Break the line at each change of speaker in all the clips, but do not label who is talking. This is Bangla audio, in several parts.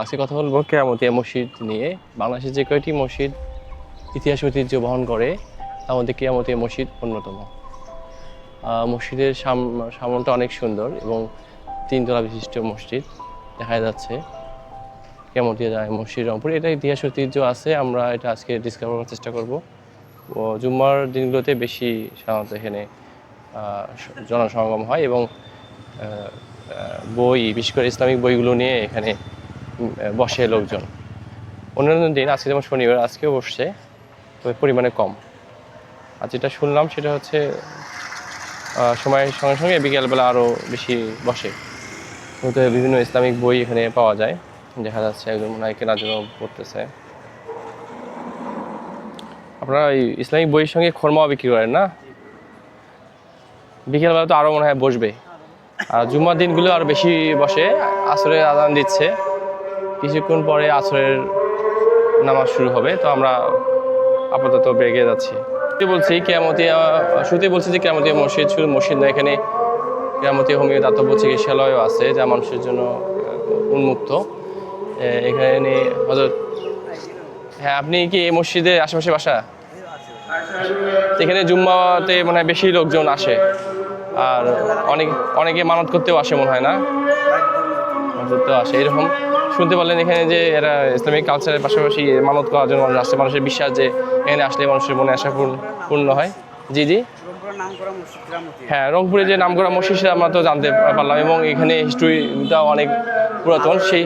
আজকে কথা বলবো কেরামতিয়া মসজিদ নিয়ে। বাংলাদেশের যে কয়টি মসজিদ ইতিহাস ঐতিহ্য বহন করে তার মধ্যে কেরামতিয়া মসজিদ অন্যতম। মসজিদের সামনটা অনেক সুন্দর এবং 3 তলা বিশিষ্ট মসজিদ দেখা যাচ্ছে। কেরামতিয়া মসজিদ রংপুর, এটা ইতিহাস ঐতিহ্য আছে, আমরা এটা আজকে ডিসকাভার করার চেষ্টা করব। জুম্মার দিনগুলোতে বেশি সাধারণত এখানে জনসমাগম হয় এবং বই, বিশেষ করে ইসলামিক বইগুলো নিয়ে এখানে বসে লোকজন। অন্যান্য দিন, আজকে যেমন শনিবার, আজকেও বসছে, তবে পরিমাণে কম। আর যেটা শুনলাম সেটা হচ্ছে সময়ের সঙ্গে সঙ্গে বিকেলবেলা আরও বেশি বসে। তো বিভিন্ন ইসলামিক বই এখানে পাওয়া যায়, দেখা যাচ্ছে একজন মনে হয় কেনার জন্য পড়তেছে। আপনারা এই ইসলামিক বইয়ের সঙ্গে খোরমাও বিক্রি করেন না? বিকেলবেলা তো আরও মনে হয় বসবে। আর জুম্মার দিনগুলো আরও বেশি বসে। আসরের আজান দিচ্ছে, কিছুক্ষণ পরে আসরের নামাজ শুরু হবে, তো আমরা আপাতত বেরিয়ে যাচ্ছি। বলছি কেরামতিয়া, শুরুতেই বলছি যে কেরামতিয়া মসজিদ শুধু মসজিদ নয়, এখানে কেরামতিয়া হোমিও দাতব্য চিকিৎসালয়ও আছে যা মানুষের জন্য উন্মুক্ত। এখানে হযরত, হ্যাঁ, আপনি কি এই মসজিদের আশেপাশে বাসা? এখানে জুম্মাতে মনে হয় বেশি লোকজন আসে, আর অনেকে মানত করতেও আসে মনে হয়, না? করতেও আসে এরকম শুনতে পারলেন। এখানে যে এরা ইসলামিক কালচারের পাশাপাশি মানত করার জন্য মানুষ আসে, মানুষের বিশ্বাস যে এখানে আসলে মানুষের মনে আশা পূর্ণ হয়। জি জি, হ্যাঁ, রংপুরে যে নামকরা মসজিদ সেটা আমরা তো জানতে পারলাম, এবং এখানে হিস্ট্রিটাও অনেক পুরাতন। সেই,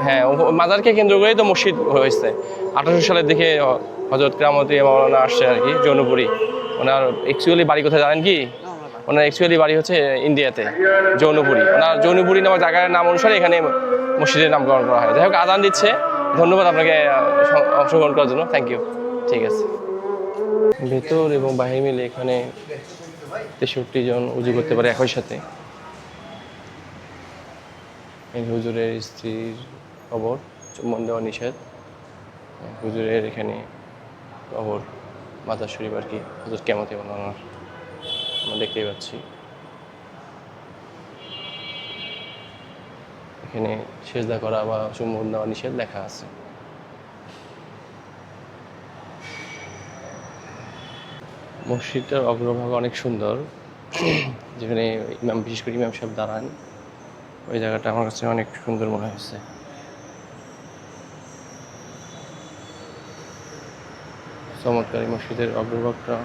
হ্যাঁ, মাজারকে কেন্দ্র করেই তো মসজিদ হয়েছে। 1800 সালের দিকে হযরত কেরামতিয়া মাওলানা আসছে আর কি, জৌনপুরি। ওনার অ্যাকচুয়ালি বাড়ি কোথায় জানেন কি? ওনার অ্যাকচুয়ালি বাড়ি হচ্ছে ইন্ডিয়াতে, জৌনপুরি। ওনার জৌনপুরি নামক জায়গার নাম অনুসারে এখানে মসজিদের নামকরণ করা হয়। যাই হোক, আজান দিচ্ছে। ধন্যবাদ আপনাকে অংশগ্রহণ করার জন্য, থ্যাংক ইউ। ঠিক আছে। ভেতর এবং বাহির মিলে এখানে 63 জন উজু করতে পারে একই সাথে। হুজুরের স্ত্রীর কবর, চুম্বন দেওয়া নিষেধ। হুজুরের এখানে কবর, মাজার শরীফ আর কি, হুজুর কেরামতিয়া মাওলানার আমরা দেখতেই পাচ্ছি। এখানে সেজদা করা বা চুম্বন দেওয়া নিষেধ লেখা আছে। মসজিদটার অগ্রভাগ অনেক সুন্দর, যেখানে ইমাম, বিশেষ করে ইমাম সাহেব দাঁড়ান, ওই জায়গাটা আমার কাছে অনেক সুন্দর মনে হয়েছে। চমৎকার, এই মসজিদের অগ্রভাগটা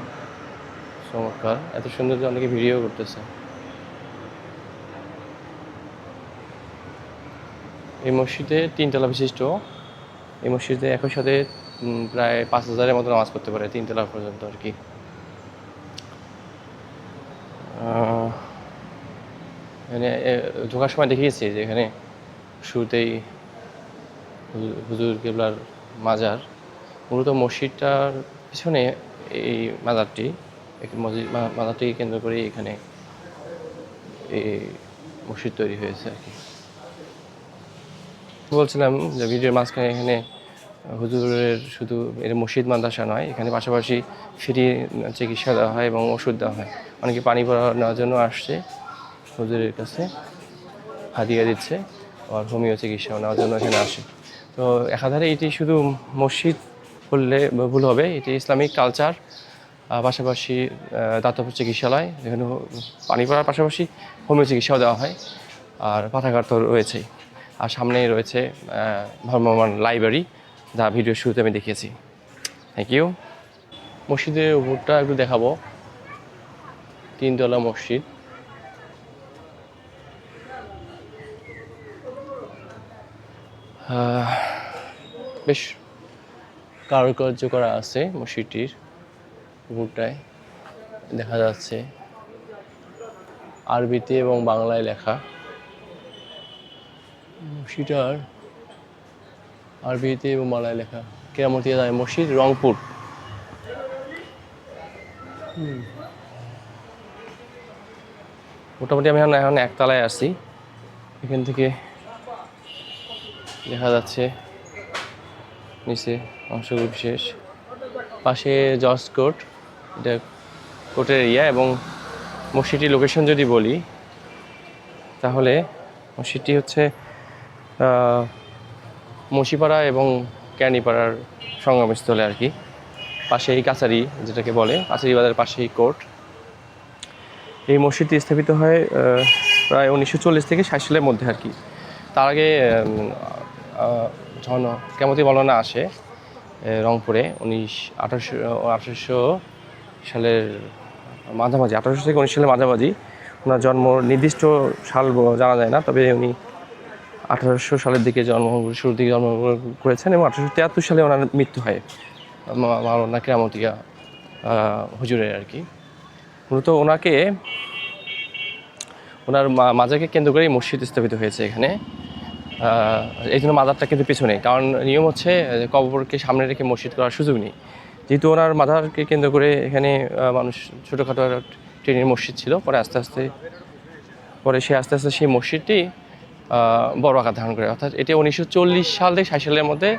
চমৎকার, এত সুন্দর যে অনেকে ভিডিও করতেছে। এই মসজিদে 3 তলা বিশিষ্ট। এই মসজিদে একই সাথে প্রায় 5000-এর মতো নামাজ পড়তে পারে, 3 তলা পর্যন্ত আর কি। এখানে ঢোকার সময় দেখিয়েছি যে এখানে শুরুতেই হুজুর কেবলার মাজার। মূলত মসজিদটার পিছনে এই মাজারটি, মাজারটিকে কেন্দ্র করে এখানে এই মসজিদ তৈরি হয়েছে আর কি। বলছিলাম যে ভিডিওর মাঝখানে এখানে হুজুরের শুধু এর মসজিদ মাদ্রাসা নয়, এখানে পাশাপাশি ফ্রি চিকিৎসা দেওয়া হয় এবং ওষুধ দেওয়া হয়। অনেকে পানি ভরা নেওয়ার জন্য আসছে, হুজুরের কাছে হাদিয়া দিচ্ছে, আর হোমিও চিকিৎসাও নেওয়ার জন্য এখানে আসে। তো একাধারে এটি শুধু মসজিদ বললে ভুল হবে, এটি ইসলামিক কালচার, পাশাপাশি দাতব্য চিকিৎসালয়, যেখানে পানি পড়ার পাশাপাশি হোমিও চিকিৎসাও দেওয়া হয়, আর পাঠাগার তো রয়েছেই। আর সামনেই রয়েছে ভ্রাম্যমাণ লাইব্রেরি, যা ভিডিও শুরুতে আমি দেখিয়েছি। Thank you. মসজিদের উপরটা একটু দেখাবো। 3 তলা মসজিদ। বেশ কারুকার্য করা আছে মসজিদটির উপরটায়, দেখা যাচ্ছে আরবিতে এবং বাংলায় লেখা। মসজিদটার আরবিতে এবং বাংলায় লেখা, কেরামতিয়া জামে মসজিদ, রংপুর। মোটামুটি আমি এখন একতলায় আছি। এখান থেকে দেখা যাচ্ছে নিচে অংশগুলো বিশেষ। পাশে জজ কোর্ট, এটা কোর্টের এরিয়া। এবং মসজিদটির লোকেশন যদি বলি, তাহলে মসজিদটি হচ্ছে মুশিপাড়া এবং ক্যানিপাড়ার সঙ্গমস্থলে আর কি, পাশেই কাছারি যেটাকে বলে, কাছারি বাজারের পাশেই কোর্ট। এই মসজিদটি স্থাপিত হয় প্রায় 1940 থেকে 60 সালের মধ্যে আর কি। তার আগে যখন কেমতি মৌলানা আসে রংপুরে 1800 সালের মাঝামাঝি, 1800 থেকে 19 সালের মাঝামাঝি, ওনার জন্ম নির্দিষ্ট সাল জানা যায় না, তবে উনি 1800 সালের দিকে শুরুর দিকে জন্মগ্রহণ করেছেন এবং 1873 সালে ওনার মৃত্যু হয় মাওলানা কেরামতিয়া হুজুরের আর কি। মূলত ওনার মাজারকে কেন্দ্র করে মসজিদ স্থাপিত হয়েছে এখানে। এই জন্য মাজারটা কিন্তু পিছনে, কারণ নিয়ম হচ্ছে কবরকে সামনে রেখে মসজিদ করার সুযোগ নেই। যেহেতু ওনার মাজারকে কেন্দ্র করে এখানে মানুষ ছোটোখাটো ট্রেনের মসজিদ ছিল, পরে আস্তে আস্তে সেই মসজিদটি বড় আকার ধারণ করে, অর্থাৎ এটি 1940 সাল থেকে 60 সালের মধ্যে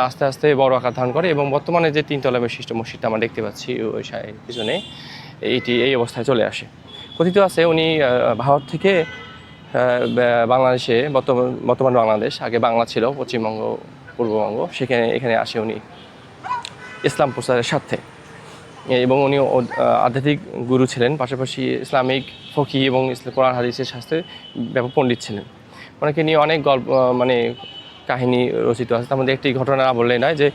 আস্তে আস্তে বড় আকার ধারণ করে এবং বর্তমানে যে 3 তলা বিশিষ্ট মসজিদটা আমরা দেখতে পাচ্ছি ওই পিছনে, এইটি এই অবস্থায় চলে আসে। কথিত আছে উনি ভারত থেকে বাংলাদেশে, বর্তমান বাংলাদেশ, আগে বাংলা ছিল, পশ্চিমবঙ্গ, পূর্ববঙ্গ, এখানে আসে উনি ইসলাম প্রচারের স্বার্থে। এবং উনি আধ্যাত্মিক গুরু ছিলেন, পাশাপাশি ইসলামিক ফকি এবং কোরআন হাদিসের শাস্ত্রে ব্যাপক পণ্ডিত ছিলেন। ওনাকে নিয়ে অনেক গল্প কাহিনী রচিত আছে। তার মধ্যে একটি ঘটনা বললেই নয় যে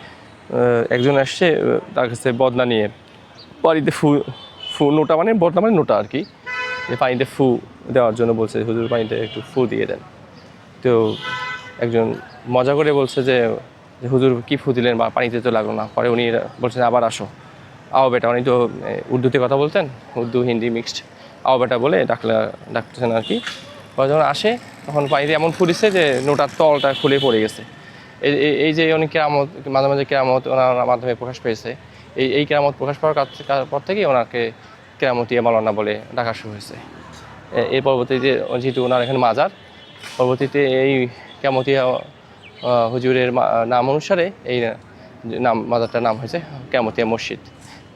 একজন আসছে তার কাছে বদনা নিয়ে, পানিতে ফু নোটা, মানে বদনা মানে নোটা আর কি, যে পানিতে ফু দেওয়ার জন্য বলছে, হুজুর পানিতে একটু ফু দিয়ে দেন। তো একজন মজা করে বলছে যে হুজুর কি ফু দিলেন, বা পানিতে তো লাগলো না। পরে উনি বলছেন আবার আসো, আও বেটা, উনি তো উর্দুতে কথা বলতেন, উর্দু হিন্দি মিক্সড, আও বেটা বলে ডাকতেছেন আর কি। পরে যখন আসে তখন পানিতে এমন ফু দিচ্ছে যে নোটার তলটা খুলে পড়ে গেছে। এই যে উনি কেরামত, মাঝে মাঝে কেরামত ওনার মাধ্যমে প্রকাশ পেয়েছে, এই কেরামত প্রকাশ পাওয়ার পর থেকেই ওনাকে কেরামতিয়া মাওলানা বলে ডাকা শুরু হয়েছে। এর পরবর্তীতে যেহেতু ওনার এখানে মাজার, পরবর্তীতে এই কেরামতিয়া হুজুরের নাম অনুসারে এই মাজারটার নাম হয়েছে কেরামতিয়া মসজিদ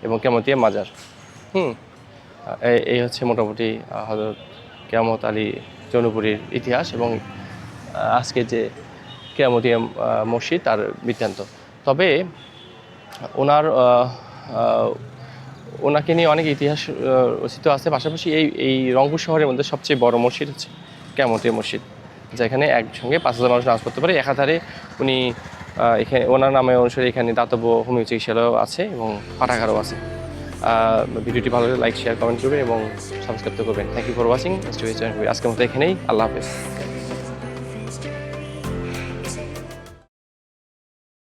এবং কেরামতিয়া মাজার। এই হচ্ছে মোটামুটি হযরত কেরামত আলী জৌনপুরীর ইতিহাস এবং আজকে যে কেরামতিয়া মসজিদ তার বৃত্তান্ত। তবে ওনাকে নিয়ে অনেক ইতিহাস রচিত আছে। পাশাপাশি এই রংপুর শহরের মধ্যে সবচেয়ে বড় মসজিদ হচ্ছে কেরামতিয়া মসজিদ, যেখানে একসঙ্গে 5000 মানুষ নামাজ পড়তে পারে। একাধারে উনি এখানে ওনার নামে অনুসারে এখানে দাতব্য হোমিও চিকিৎসালয় আছে এবং পাঠাগারও আছে। ভিডিওটি ভালো লাগলে লাইক, শেয়ার, কমেন্ট করবেন এবং সাবস্ক্রাইব করবেন। Thank you for watching. আজকের মতো এখানেই, আল্লাহ হাফেজ।